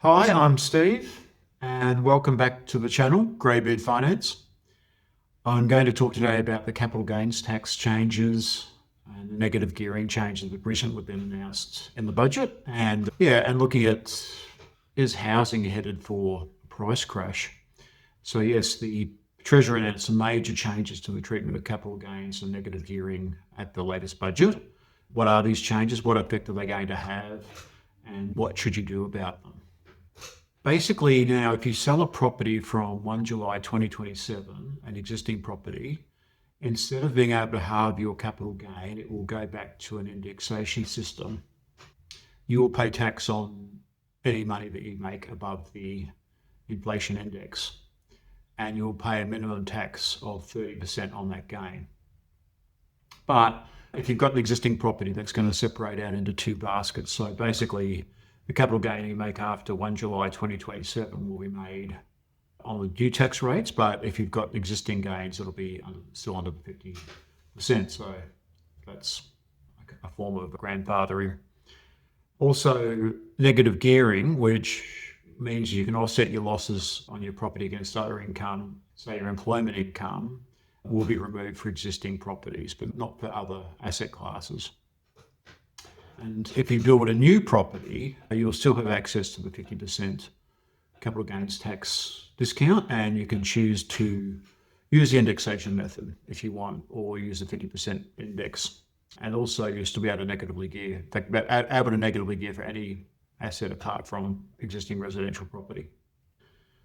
Hi, I'm Steve, and welcome back to the channel, Greybeard Finance. I'm going to talk today about the capital gains tax changes and the negative gearing changes that recently have been announced in the budget, and looking at is housing headed for a price crash. So yes, the Treasury announced some major changes to the treatment of capital gains and negative gearing at the latest budget. What are these changes? What effect are they going to have? And what should you do about them? Basically, now, if you sell a property from 1 July 2027, an existing property, instead of being able to halve your capital gain, it will go back to an indexation system. You will pay tax on any money that you make above the inflation index, and you'll pay a minimum tax of 30% on that gain. But if you've got an existing property, that's going to separate out into two baskets. So basically, the capital gain you make after 1 July 2027 will be made on the new tax rates, but if you've got existing gains, it'll be still under the 50%. So that's a form of grandfathering. Also, negative gearing, which means you can offset your losses on your property against other income, say your employment income, will be removed for existing properties, but not for other asset classes. And if you build a new property, you'll still have access to the 50% capital gains tax discount, and you can choose to use the indexation method if you want, or use the 50% index. And also you'll still be able to negatively gear, in fact, able to negatively gear for any asset apart from existing residential property.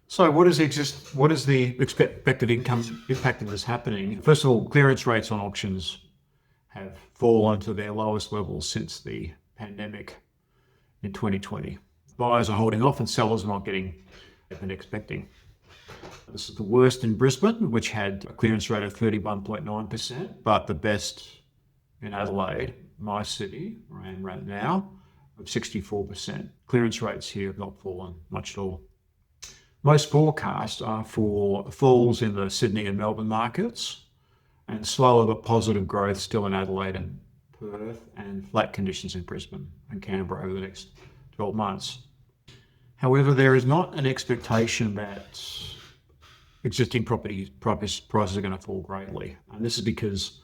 So what is the expected income impact of this happening? First of all, clearance rates on auctions have fallen to their lowest levels since the pandemic in 2020. Buyers are holding off and sellers are not getting what they've been expecting. This is the worst in Brisbane, which had a clearance rate of 31.9%, but the best in Adelaide, my city, right now, of 64%. Clearance rates here have not fallen much at all. Most forecasts are for falls in the Sydney and Melbourne markets, and slower but positive growth still in Adelaide and Perth, and flat conditions in Brisbane and Canberra over the next 12 months. However, there is not an expectation that existing property prices are going to fall greatly. And this is because,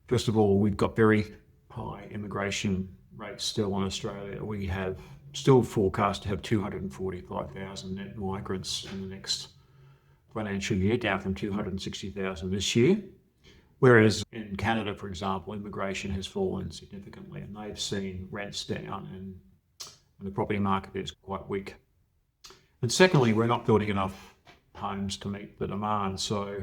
first of all, we've got very high immigration rates still in Australia. We have still forecast to have 245,000 net migrants in the next financial year, down from 260,000 this year. Whereas in Canada, for example, immigration has fallen significantly, and they've seen rents down, and the property market is quite weak. And secondly, we're not building enough homes to meet the demand. So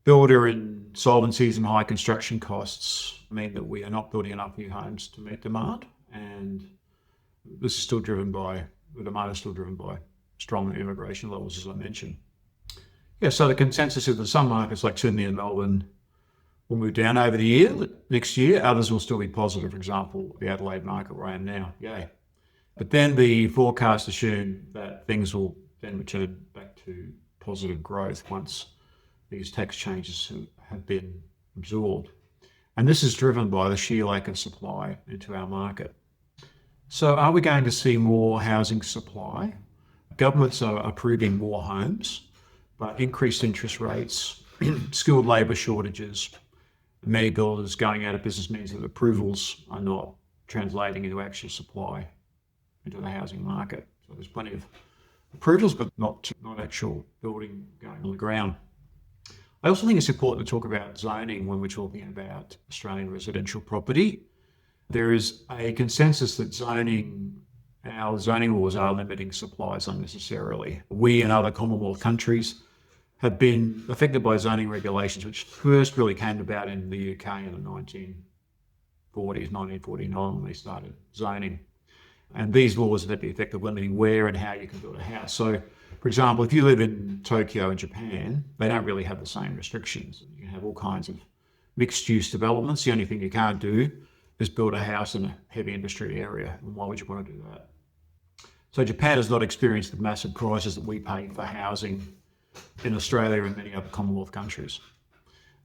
builder insolvencies and high construction costs mean that we are not building enough new homes to meet demand. And this is still driven by, the demand is still driven by strong immigration levels, as I mentioned. Yeah, so the consensus is that some markets like Sydney and Melbourne will move down over the year. Next year, others will still be positive. For example, the Adelaide market where I am now, yay. But then the forecasts assume that things will then return back to positive growth once these tax changes have been absorbed. And this is driven by the sheer lack of supply into our market. So are we going to see more housing supply? Governments are approving more homes, but increased interest rates, skilled labour shortages, many builders going out of business means that approvals are not translating into actual supply into the housing market. So there's plenty of approvals, but not actual building going on the ground. I also think it's important to talk about zoning when we're talking about Australian residential property. There is a consensus that our zoning laws are limiting supplies unnecessarily. We and other Commonwealth countries have been affected by zoning regulations, which first really came about in the UK in the 1940s, 1949, when they started zoning. And these laws have had the effect of limiting where and how you can build a house. So, for example, if you live in Tokyo in Japan, they don't really have the same restrictions. You can have all kinds of mixed-use developments. The only thing you can't do is build a house in a heavy industry area. And why would you want to do that? So Japan has not experienced the massive prices that we pay for housing in Australia and many other Commonwealth countries.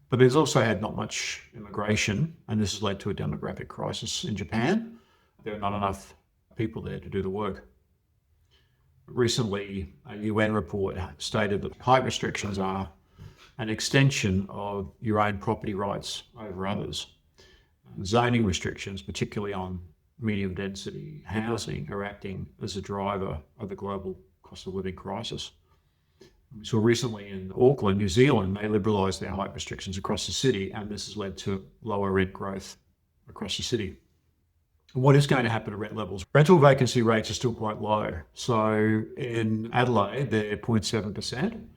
But there's also had not much immigration, and this has led to a demographic crisis in Japan. There are not enough people there to do the work. Recently, a UN report stated that height restrictions are an extension of your own property rights over others. Zoning restrictions, particularly on medium density housing, are acting as a driver of the global cost of living crisis. So recently in Auckland, New Zealand, they liberalised their height restrictions across the city, and this has led to lower rent growth across the city. What is going to happen to rent levels? Rental vacancy rates are still quite low. So in Adelaide, they're 0.7%.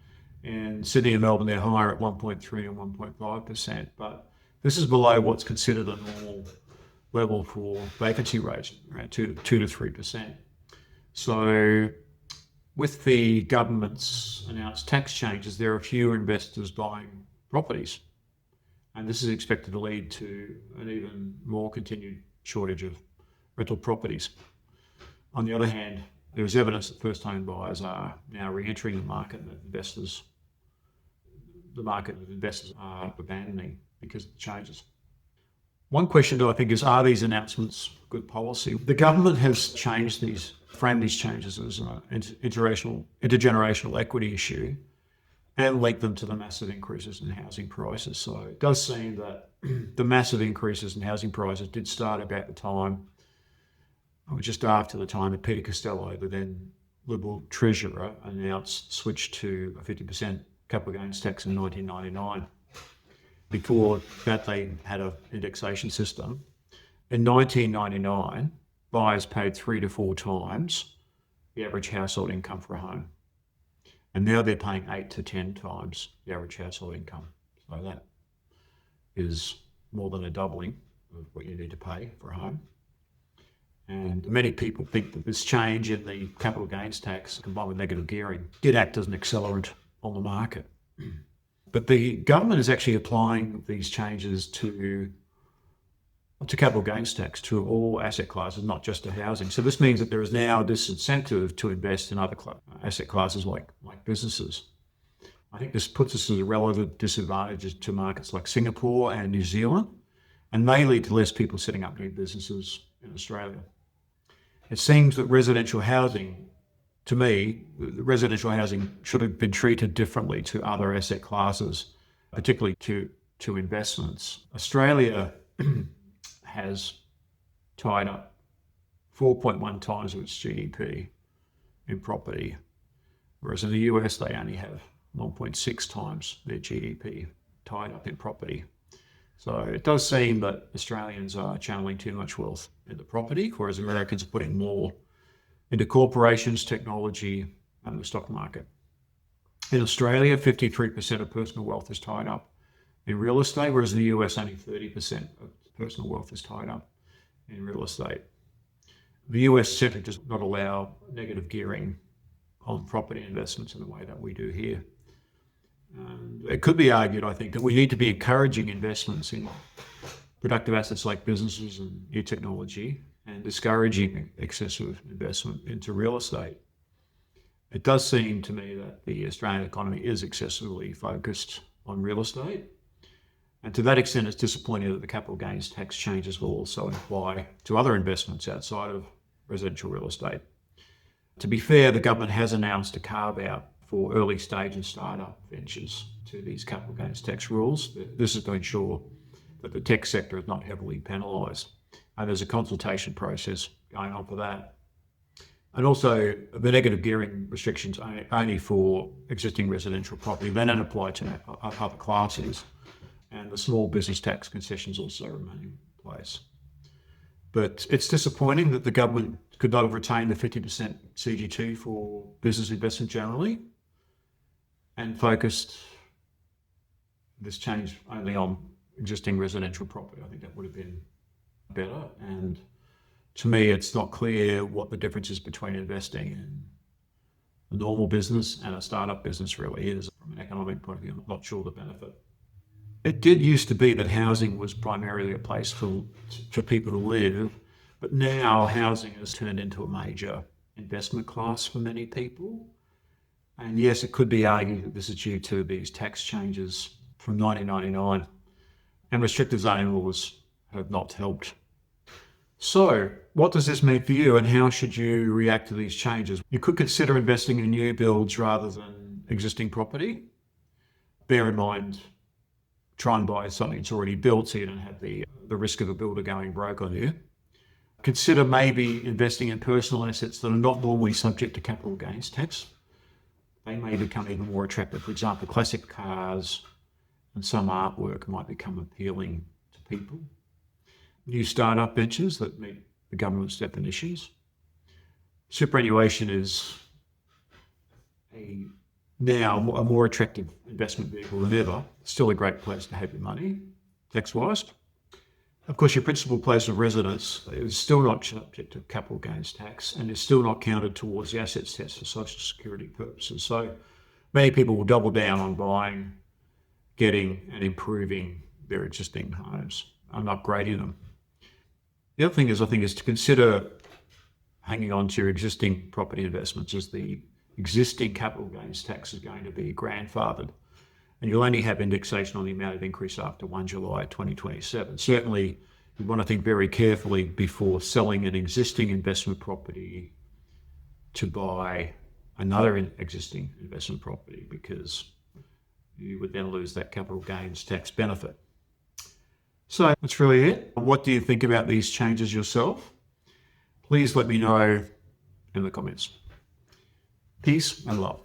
In Sydney and Melbourne, they're higher at 1.3 and 1.5%. But this is below what's considered a normal level for vacancy rates, around 2 to 3%. So with the government's announced tax changes, there are fewer investors buying properties. And this is expected to lead to an even more continued shortage of rental properties. On the other hand, there is evidence that first-time buyers are now re-entering the market, and that the market of investors are abandoning because of the changes. One question, though, I think is, are these announcements good policy? The government has framed these changes as an intergenerational equity issue and linked them to the massive increases in housing prices. So it does seem that the massive increases in housing prices did start about the time, or just after the time that Peter Costello, the then Liberal Treasurer, switched to a 50% capital gains tax in 1999. Before that, they had an indexation system. In 1999, buyers paid 3 to 4 times the average household income for a home. And now they're paying 8 to 10 times the average household income. So that is more than a doubling of what you need to pay for a home. And many people think that this change in the capital gains tax, combined with negative gearing, did act as an accelerant on the market. But the government is actually applying these changes to capital gains tax to all asset classes, not just to housing. So this means that there is now this incentive to invest in other asset classes like businesses. I think this puts us at a relative disadvantage to markets like Singapore and New Zealand, and may lead to less people setting up new businesses in Australia. It seems that residential housing, to me, residential housing should have been treated differently to other asset classes, particularly to investments. Australia has tied up 4.1 times of its GDP in property, whereas in the US they only have 1.6 times their GDP tied up in property. So it does seem that Australians are channeling too much wealth into property, whereas Americans are putting more into corporations, technology, and the stock market. In Australia, 53% of personal wealth is tied up in real estate, whereas in the US, only 30% of personal wealth is tied up in real estate. The US simply does not allow negative gearing on property investments in the way that we do here. It could be argued, I think, that we need to be encouraging investments in productive assets like businesses and new technology, and discouraging excessive investment into real estate. It does seem to me that the Australian economy is excessively focused on real estate. And to that extent, it's disappointing that the capital gains tax changes will also apply to other investments outside of residential real estate. To be fair, the government has announced a carve-out for early stage and startup ventures to these capital gains tax rules. This is to ensure that the tech sector is not heavily penalised. And there's a consultation process going on for that. And also the negative gearing restrictions only for existing residential property, they don't apply to other classes. And the small business tax concessions also remain in place. But it's disappointing that the government could not have retained the 50% CGT for business investment generally and focused this change only on existing residential property. I think that would have been better. And to me, it's not clear what the difference is between investing in a normal business and a startup business really is. From an economic point of view, I'm not sure the benefit. It did used to be that housing was primarily a place for people to live, but now housing has turned into a major investment class for many people. And yes, it could be argued that this is due to these tax changes from 1999, and restrictive zoning laws have not helped So, what does this mean for you and how should you react to these changes? You could consider investing in new builds rather than existing property. Bear in mind, try and buy something that's already built so you don't have the risk of a builder going broke on you. Consider maybe investing in personal assets that are not normally subject to capital gains tax. They may become even more attractive. For example, classic cars and some artwork might become appealing to people. New startup ventures that meet the government's definitions. Superannuation is now a more attractive investment vehicle than ever. Still a great place to have your money, tax-wise. Of course, your principal place of residence is still not subject to capital gains tax and is still not counted towards the assets test for social security purposes. So many people will double down on buying, getting and improving their existing homes and upgrading them. The other thing is, I think, is to consider hanging on to your existing property investments as the existing capital gains tax is going to be grandfathered. And you'll only have indexation on the amount of increase after 1 July 2027. Certainly, you want to think very carefully before selling an existing investment property to buy another existing investment property, because you would then lose that capital gains tax benefit. So that's really it. What do you think about these changes yourself? Please let me know in the comments. Peace and love.